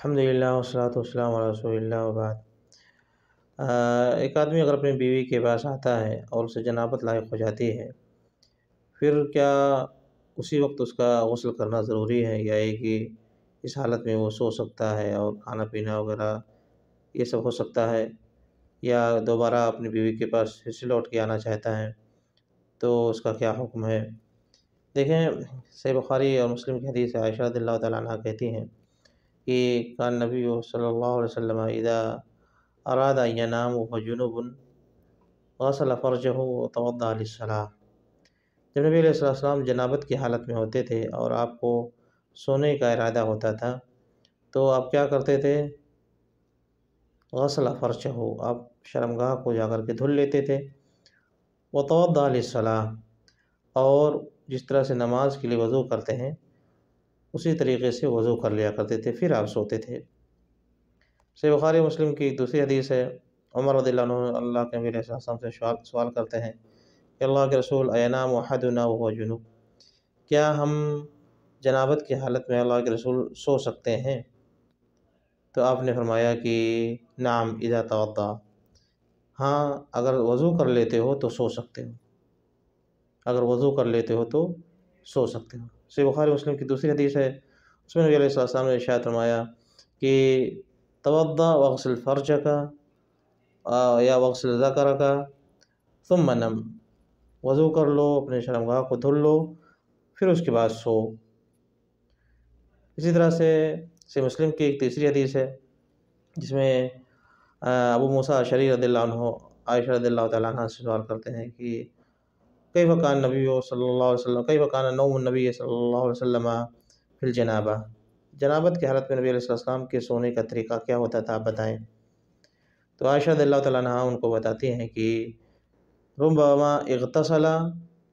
الحمدللہ والصلاۃ والسلام علی رسول اللہ وبعد۔ ایک آدمی اگر اپنی بیوی کے پاس آتا ہے اور اسے جنابت لاحق ہو جاتی ہے، پھر کیا اسی وقت اس کا غسل کرنا ضروری ہے، یا یہ کہ اس حالت میں وہ سو سکتا ہے اور کھانا پینا وغیرہ یہ سب ہو سکتا ہے، یا دوبارہ اپنی بیوی کے پاس پھر سے لوٹ کے آنا چاہتا ہے تو اس کا کیا حکم ہے؟ دیکھیں، صحیح بخاری اور مسلم کی حدیث ہے، عائشہ رضی اللہ تعالیٰ عنہ کہتی ہیں کہ کان نبی صلی اللہ علیہ وسلم اذا اراد ان ینام وهو جنوب غسل فرجه وتوضا للصلاة۔ جب نبی علیہ السلام جنابت کی حالت میں ہوتے تھے اور آپ کو سونے کا ارادہ ہوتا تھا تو آپ کیا کرتے تھے؟ غسل فرجہ، آپ شرمگاہ کو جا کر کے دھل لیتے تھے، وتوضا للصلاة، اور جس طرح سے نماز کے لیے وضو کرتے ہیں اسی طریقے سے وضو کر لیا کرتے تھے، پھر آپ سوتے تھے۔ صحیح بخاری مسلم کی دوسری حدیث ہے، عمر رضی اللہ عنہ اللہ کے نبی علیہ السلام سے سوال کرتے ہیں کہ اللہ کے رسول اینام احدنا وهو جنوب، کیا ہم جنابت کی حالت میں اللہ کے رسول سو سکتے ہیں؟ تو آپ نے فرمایا کہ نعم اذا توضا، ہاں اگر وضو کر لیتے ہو تو سو سکتے ہو، اگر وضو کر لیتے ہو تو سو سکتے ہو۔ صحیح بخاری مسلم کی دوسری حدیث ہے، اس میں نبی علیہ السلام نے ارشاد فرمایا کہ توضا واغسل فرجک یا واغسل ذکرک ثم نم، وضو کر لو، اپنے شرمگاہ کو دھل لو، پھر اس کے بعد سو۔ اسی طرح سے صحیح مسلم کی ایک تیسری حدیث ہے جس میں ابو موسیٰ اشعری رضی اللہ عنہ عائشہ رضی اللہ تعالیٰ عنہ سے سوال کرتے ہیں کہ کیف کان نبی صلی اللہ علیہ وسلم کیف کان نوم النبی صلی اللہ علیہ وسلم فی الجنابہ، جنابت کی حالت میں نبی علیہ السلام کے سونے کا طریقہ کیا ہوتا تھا، آپ بتائیں۔ تو عائشہ رضی اللہ تعالیٰ عنہ ان کو بتاتی ہیں کہ ربما اغتسل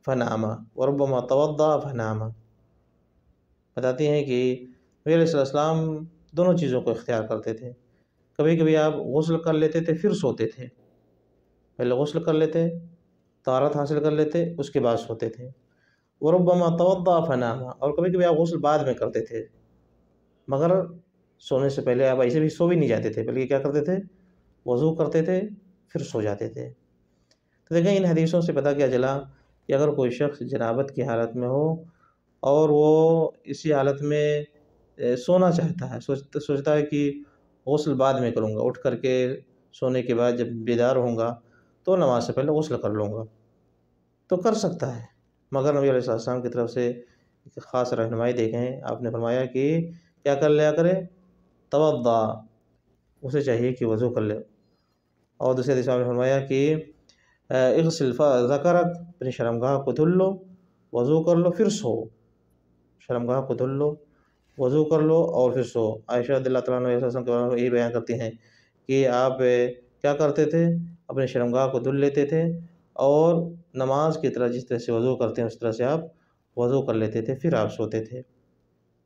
فنام وربما توضا فنام، بتاتی ہیں کہ نبی علیہ السلام دونوں چیزوں کو اختیار کرتے تھے، کبھی کبھی آپ غسل کر لیتے تھے پھر سوتے تھے، پہلے غسل کر لیتے، طہارت حاصل کر لیتے، اس کے بعد سوتے تھے، وربما توضا فنام، اور کبھی کبھی آپ غسل بعد میں کرتے تھے، مگر سونے سے پہلے آپ ایسے بھی سو بھی نہیں جاتے تھے، بلکہ کیا کرتے تھے؟ وضو کرتے تھے پھر سو جاتے تھے۔ تو دیکھیں ان حدیثوں سے پتہ کیا چلا کہ اگر کوئی شخص جنابت کی حالت میں ہو اور وہ اسی حالت میں سونا چاہتا ہے، سوچتا ہے کہ غسل بعد میں کروں گا، اٹھ کر کے سونے کے بعد جب بیدار ہوں گا تو نماز سے پہلے غسل کر لوں گا، تو کر سکتا ہے، مگر نبی علیہ السلام کی طرف سے ایک خاص رہنمائی دیکھیں، آپ نے فرمایا کہ کیا کر لیا کرے؟ توضا، اسے چاہیے کہ وضو کر لے، اور دوسرے حدیث میں آپ نے فرمایا کہ اغسل ذکرک، اپنی شرمگاہ کو دھل لو، وضو کر لو پھر سو، شرمگاہ کو دھل لو، وضو کر لو اور پھر سو۔ عائشہ رضی اللہ تعالیٰ عنہ کے بارے میں یہی بیان کرتی ہیں کہ آپ کیا کرتے تھے؟ اپنے شرمگاہ کو دھل لیتے تھے اور نماز کی طرح جس طرح سے وضو کرتے ہیں اس طرح سے آپ وضو کر لیتے تھے، پھر آپ سوتے تھے۔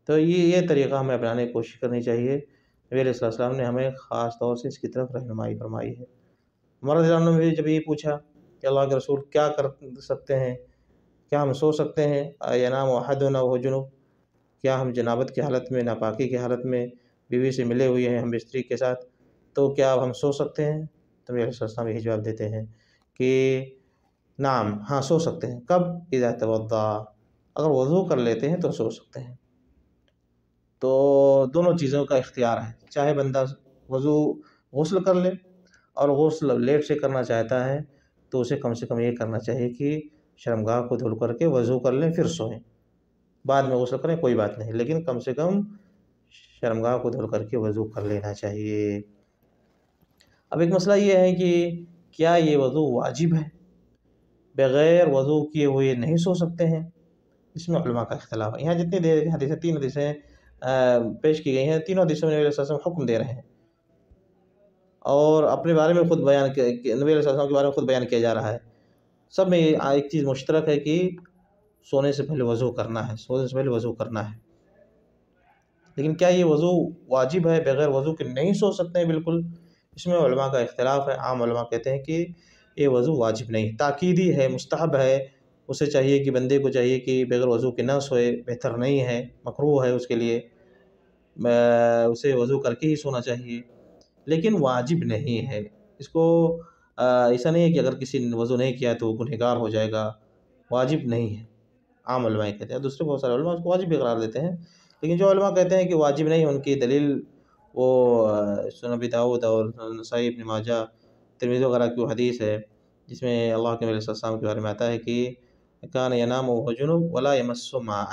تو یہ طریقہ ہمیں اپنانے کی کوشش کرنی چاہیے، نبی علیہ السلام نے ہمیں خاص طور سے اس کی طرف رہنمائی فرمائی ہے۔ عمر رضی اللہ عنہ نے جب یہ پوچھا کہ اللہ کے رسول کیا کر سکتے ہیں، کیا ہم سو سکتے ہیں؟ ینام احدنا وهو جنوب، کیا ہم جنابت کی حالت میں، ناپاکی کی حالت میں بیوی سے ملے ہوئے ہیں ہم بستری کے ساتھ، تو کیا اب ہم سو سکتے ہیں؟ تو نبی علیہ السلام یہی جواب دیتے ہیں کہ نعم، ہاں سو سکتے ہیں، کب؟ اذا توضا، اگر وضو کر لیتے ہیں تو سو سکتے ہیں۔ تو دونوں چیزوں کا اختیار ہے، چاہے بندہ غسل کر لے، اور غسل لیٹ سے کرنا چاہتا ہے تو اسے کم سے کم یہ کرنا چاہیے کہ شرمگاہ کو دھل کر کے وضو کر لیں پھر سوئیں، بعد میں غسل کریں کوئی بات نہیں، لیکن کم سے کم شرمگاہ کو دھل کر کے وضو کر لینا چاہیے۔ اب ایک مسئلہ یہ ہے کہ کیا یہ وضو واجب ہے؟ بغیر وضو کیے ہوئے نہیں سو سکتے ہیں؟ اس میں علماء کا اختلاف ہے۔ یہاں جتنی حدیثیں 3 حدیثیں پیش کی گئی ہیں، تینوں حدیثوں میں نبی علیہ السلام حکم دے رہے ہیں، اور اپنے بارے میں خود بیان نبی علیہ السلام کے بارے میں خود بیان کیا جا رہا ہے۔ سب میں ایک چیز مشترک ہے کہ سونے سے پہلے وضو کرنا ہے، سونے سے پہلے وضو کرنا ہے، لیکن کیا یہ وضو واجب ہے؟ بغیر وضو کے نہیں سو سکتے ہیں بالکل؟ اس میں علماء کا اختلاف ہے۔ عام علماء کہتے ہیں کہ یہ وضو واجب نہیں، تاکیدی ہے، مستحب ہے، اسے چاہیے کہ بندے کو چاہیے کہ بغیر وضو کے نہ سوئے، بہتر نہیں ہے، مکروہ ہے اس کے لیے۔ اسے وضو کر کے ہی سونا چاہیے، لیکن واجب نہیں ہے اس کو۔ ایسا نہیں ہے کہ اگر کسی نے وضو نہیں کیا تو وہ گنہگار ہو جائے گا، واجب نہیں ہے۔ عام علماء کہتے ہیں، دوسرے بہت سارے علماء اس کو واجب بھی قرار دیتے ہیں، لیکن جو علماء کہتے ہیں کہ واجب نہیں، ان کی دلیل وہ سنن ابی داؤد اور نسائی ابن ماجہ ترمذی وغیرہ کی وہ حدیث ہے جس میں اللہ کے نبی صلی اللہ علیہ وسلم کے بارے میں آتا ہے کہ کان ینام وهو جنب ولا یمس ماء،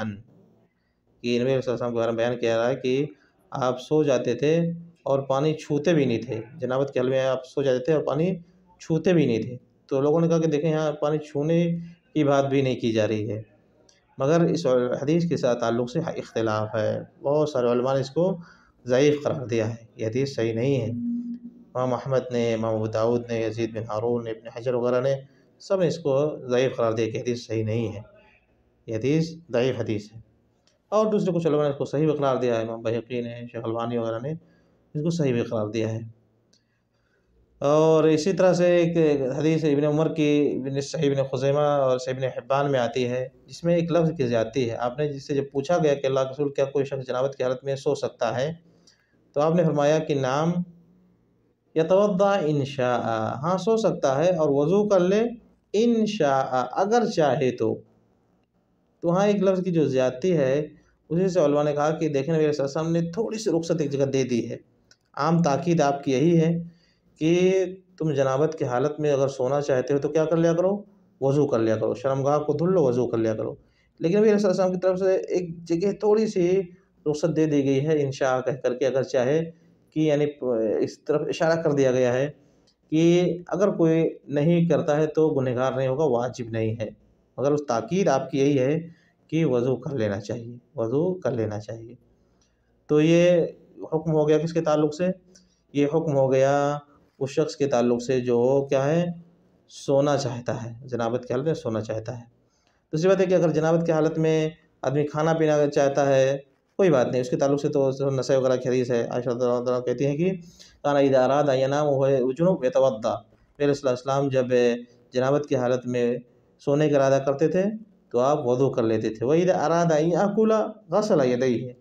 کہ نبی صلی اللہ علیہ وسلم کے بارے میں بیان کیا رہا ہے کہ آپ سو جاتے تھے اور پانی چھوتے بھی نہیں تھے، جنابت کے حال میں آپ سو جاتے تھے اور پانی چھوتے بھی نہیں تھے۔ تو لوگوں نے کہا کہ دیکھیں یہاں پانی چھونے کی بات بھی نہیں کی جا رہی ہے، مگر اس حدیث کے ساتھ تعلق سے اختلاف ہے، بہت سارے علماء نے اس کو ضعیف قرار دیا ہے، یہ حدیث صحیح نہیں ہے۔ امام احمد نے، امام ابو داؤد نے، یزید بن ہارون نے، ابن حجر وغیرہ نے سب نے اس کو ضعیف قرار دیا کہ حدیث صحیح نہیں ہے، یہ حدیث ضعیف حدیث ہے۔ اور دوسرے کچھ علماء نے اس کو صحیح بھی قرار دیا ہے، امام بہقی نے، شیخ البانی وغیرہ نے اس کو صحیح بھی قرار دیا ہے۔ اور اسی طرح سے ایک حدیث ابن عمر کی صحیح ابن خزیمہ اور صحیح ابن حبان میں آتی ہے، جس میں ایک لفظ کی زیادتی ہے۔ آپ نے جس سے جب پوچھا گیا کہ اللہ کے رسول کیا کوئی شخص جنابت کی حالت میں سو سکتا ہے، تو آپ نے فرمایا کہ نام یتوضا ان شاء، ہاں سو سکتا ہے اور وضو کر لے ان شاء، اگر چاہے تو۔ وہاں ایک لفظ کی جو زیادتی ہے، اسی سے علماء نے کہا کہ دیکھیں نبی صلی اللہ علیہ وسلم نے تھوڑی سی رخصت ایک جگہ دے دی ہے۔ عام تاکید آپ کی یہی ہے کہ تم جنابت کی حالت میں اگر سونا چاہتے ہو تو کیا کر لیا کرو، وضو کر لیا کرو، شرمگاہ کو دھل لو، وضو کر لیا کرو۔ لیکن نبی صلی اللہ علیہ وسلم کی طرف سے ایک جگہ تھوڑی سی رخصت دے دی گئی ہے، انشاء کہہ کر کے، اگر چاہے کہ یعنی اس طرف اشارہ کر دیا گیا ہے کہ اگر کوئی نہیں کرتا ہے تو گنہگار نہیں ہوگا، واجب نہیں ہے، مگر اس تاکید آپ کی یہی ہے کہ وضو کر لینا چاہیے، وضو کر لینا چاہیے۔ تو یہ حکم ہو گیا کس کے تعلق سے؟ یہ حکم ہو گیا اس شخص کے تعلق سے جو کیا ہے، سونا چاہتا ہے، جنابت کی حالت میں سونا چاہتا ہے۔ دوسری بات ہے کہ اگر جنابت کی حالت میں آدمی کھانا پینا چاہتا ہے، کوئی بات نہیں، اس کے تعلق سے تو نسائی وغیرہ کی حدیث ہے، عائشہ رضی اللہ عنہا کہتی ہیں کہ کان اذا اراد ان ینام وهو جنب یتوضا، نبی صلی اللہ علیہ وسلم جب جنابت کی حالت میں سونے کا ارادہ کرتے تھے تو آپ وضو کر لیتے تھے۔ وَإِذَا أَرَادَ أَن يَأْكُلَ غَسَلَ يَدَيْهِ،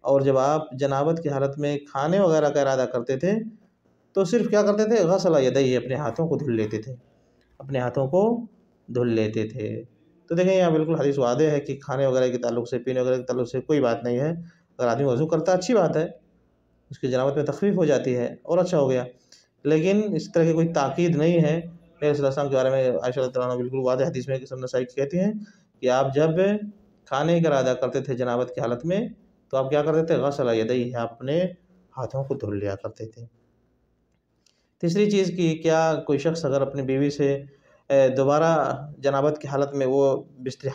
اور جب آپ جنابت کی حالت میں کھانے وغیرہ کا ارادہ کرتے تھے تو صرف کیا کرتے تھے، غسل یدیہ، اپنے ہاتھوں کو دھل لیتے تھے، اپنے ہاتھوں کو دھل لیتے تھے۔ تو دیکھیں یہاں بالکل حدیث واضح ہے کہ کھانے وغیرہ کے تعلق سے، پینے وغیرہ کے تعلق سے کوئی بات نہیں ہے۔ اگر آدمی وضو کرتا ہے اچھی بات ہے، اس کی جنابت میں تخفیف ہو جاتی ہے اور اچھا ہو گیا، لیکن اس طرح کی کوئی تاکید نہیں ہے۔ نبی صلی اللہ علیہ وسلم کے بارے میں عائشہ رضی اللہ عنہا بالکل واضح حدیث میں کہ نسائی کہتی ہیں کہ آپ جب کھانے کا ارادہ کرتے تھے جنابت کی حالت میں تو آپ کیا کرتے تھے، غسل یدیہ، آپ اپنے ہاتھوں کو دھل لیا کرتے تھے۔ تیسری چیز کہ کیا کوئی شخص اگر اپنی بیوی سے دوبارہ جنابت کی حالت میں، وہ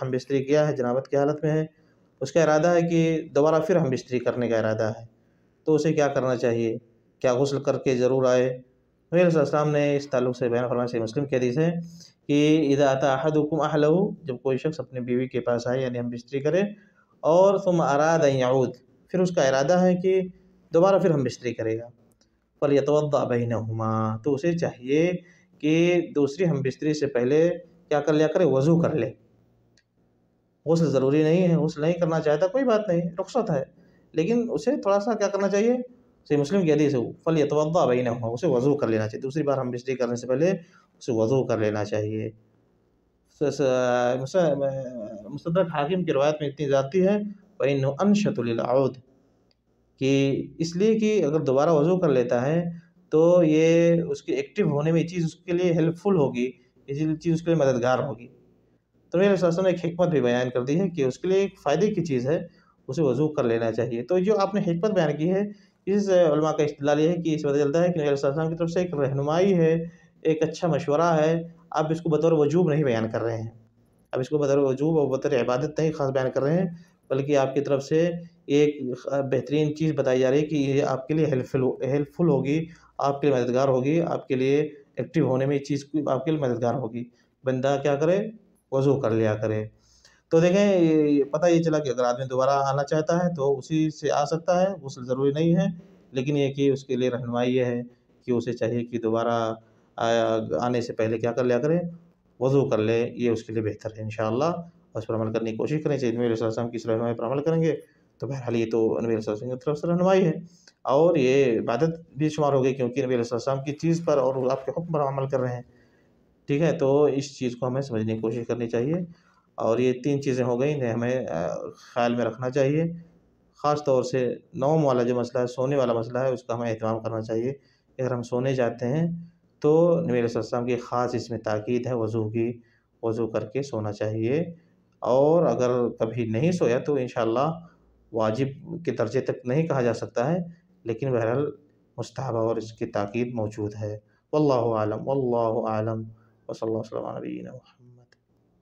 ہم بستری کیا ہے، جنابت کی حالت میں ہے، اس کا ارادہ ہے کہ دوبارہ پھر ہم بستری کرنے کا ارادہ ہے، تو اسے کیا کرنا چاہیے؟ کیا غسل کر کے ضرور آئے؟ نبی صلی اللہ علیہ وسلم نے اس تعلق سے بیان فرمایا، صحیح مسلم کی حدیث ہے کہ اذا اتى احدكم اهله، جب کوئی شخص اپنی بیوی کے پاس آئے یعنی ہم بستری کرے، اور ثم اراد ان يعود، پھر اس کا ارادہ ہے کہ دوبارہ پھر ہم بستری کرے گا، فلیتوضا بینہما، تو اسے چاہیے کہ دوسری ہم بستری سے پہلے کیا کر لیا کرے، وضو کر لے۔ غسل ضروری نہیں ہے، غسل نہیں کرنا چاہتا کوئی بات نہیں، رخصت ہے، لیکن اسے تھوڑا سا کیا کرنا چاہیے، صحیح مسلم کی حدیث ہے، فلیتوضا بینہما، اسے وضو کر لینا چاہیے، دوسری بار ہم بستری کرنے سے پہلے اسے وضو کر لینا چاہیے۔ مستدرک حاکم کی روایت میں اتنی زیادتی ہے، فإنه أنشط للعود، کہ اس لیے کہ اگر دوبارہ وضو کر لیتا ہے تو یہ اس کے ایکٹیو ہونے میں یہ چیز اس کے لیے ہیلپ فل ہوگی، یہ چیز اس کے لیے مددگار ہوگی۔ تو میرے ساتھ نے ایک حکمت بھی بیان کر دی ہے کہ اس کے لیے ایک فائدے کی چیز ہے، اسے وضو کر لینا چاہیے۔ تو جو آپ نے حکمت بیان کی ہے، اس سے علماء کا استدلال یہ ہے کہ اس وجہ چلتا ہے کہ نبی صلی اللہ علیہ وسلم کی طرف سے ایک رہنمائی ہے، ایک اچھا مشورہ ہے، آپ اس کو بطور وجوب نہیں بیان کر رہے ہیں، اب اس کو بطور وجوب اور بطور عبادت نہیں خاص بیان کر رہے ہیں، بلکہ آپ کی طرف سے ایک بہترین چیز بتائی جا رہی ہے کہ یہ آپ کے لیے ہیلپ فل ہوگی، آپ کے لیے مددگار ہوگی، آپ کے لیے ایکٹیو ہونے میں یہ چیز آپ کے لیے مددگار ہوگی، بندہ کیا کرے، وضو کر لیا کرے۔ تو دیکھیں پتہ یہ چلا کہ اگر آدمی دوبارہ آنا چاہتا ہے تو اسی سے آ سکتا ہے، غسل ضروری نہیں ہے، لیکن یہ کہ اس کے لیے رہنمائی یہ ہے کہ اسے چاہیے کہ دوبارہ آنے سے پہلے کیا کر لیا کرے، وضو کر لے، یہ اس کے لیے بہتر ہے انشاءاللہ، اور اس پر عمل کرنے کی کوشش کریں۔ نبی صلی اللہ علیہ وسلم کی اس رہنمائی پر عمل کریں گے تو بہرحال یہ تو نبی صلی اللہ علیہ وسلم کی طرف سے رہنمائی ہے، اور یہ عبادت بھی شمار ہو گئی، کیونکہ نبی صلی اللہ علیہ وسلم کی چیز پر اور آپ کے حکم پر عمل کر رہے ہیں، ٹھیک ہے؟ تو اس چیز کو ہمیں سمجھنے کی کوشش کرنی چاہیے، اور یہ 3 چیزیں ہو گئیں انہیں ہمیں خیال میں رکھنا چاہیے۔ خاص طور سے نوم والا جو مسئلہ ہے، سونے والا مسئلہ ہے، اس کا ہمیں اہتمام کرنا چاہیے۔ اگر ہم سونے جاتے ہیں تو نبی صلی اللہ علیہ وسلم کی خاص اس میں تاکید ہے وضو کی، وضو کر کے سونا چاہیے، اور اگر کبھی نہیں سویا تو انشاءاللہ واجب کے درجے تک نہیں کہا جا سکتا ہے، لیکن بہرحال مستحب اور اس کی تاکید موجود ہے۔ واللہ اعلم، واللہ اعلم، وصلی اللہ وسلم علی نبینا محمد۔